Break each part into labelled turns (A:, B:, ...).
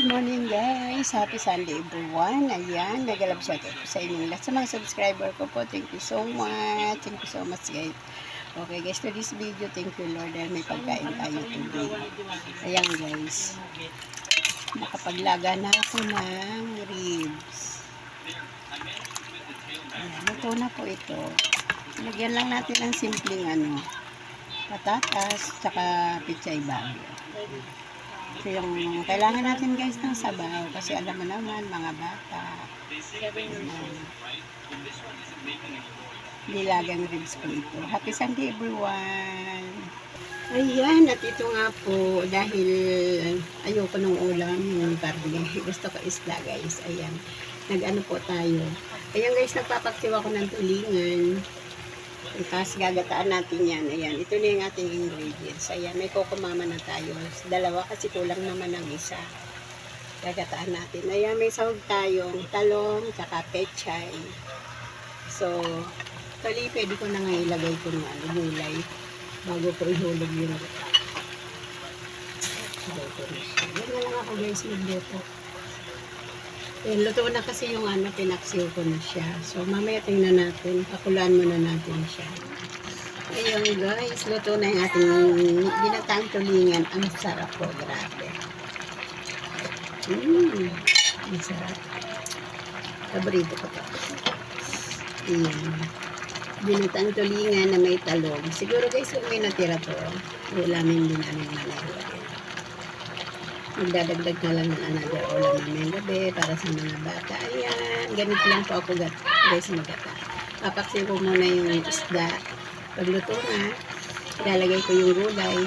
A: Good morning guys! Happy Sunday everyone! Ayan, nagalab shout out po sa inyo lahat. Sa mga subscriber ko po, thank you so much. Thank you so much guys. Okay guys, to this video, thank you Lord dahil may pagkain tayo today. Ayan guys, nakapaglaga na ako ng ribs. Ayan, luto na po ito. Lagyan lang natin ng simpleng patatas, tsaka pichay bagyo. So yung kailangan natin guys ng sabaw kasi alam mo naman mga bata nilagang ribs po ito. Happy Sunday everyone! Ayan, at ito nga po dahil ayoko ng ulam yung karne, gusto ko isda guys. Ayan, nag-ano po tayo. Ayan guys, nagpapaksiw ako ng tulingan. Tapos gagataan natin yan. Ayan, ito na yung ating ingredients. Ayan, may kokomama na tayo. Dalawa kasi kulang naman ng isa. Gagataan natin. Ayan, may sahog tayong talong, tsaka pechay. So, tali, pwede ko na nga ilagay ko ng gulay bago ko ihulog yung gata. Yan na lang ako guys, magluto. Ayan, luto na kasi yung pinaksiw ko na siya. So, mamaya tingnan natin. Pakulaan muna natin siya. Ayan guys, luto na yung ating ginataang tulingan. Ang sarap po, grabe. Ang sarap. Paborito ko to. Ayan. Ginataang tulingan na may talong. Siguro guys, kung may natira to, ulamin din namin malay. Magdadagdag na lang ng another ulam namin gabi para sa mga bata. Ayan, ganito lang po ako guys magata. Papaksin ko muna yung isda. Pagluto na, ilalagay ko yung gulay.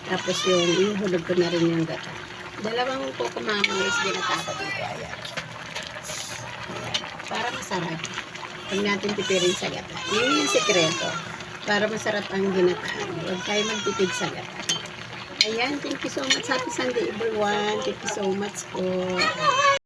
A: Tapos yung ihulog ko na rin yung gata. Dalawang kukumama guys, ginatapa dito. Ayan. Para masarap. Huwag natin tipirin sa gata. Yun yung sekreto. Para masarap ang ginataan. Huwag tayo magtipid sa gata. Ayan, thank you so much. Happy Sunday everyone. Thank you so much po.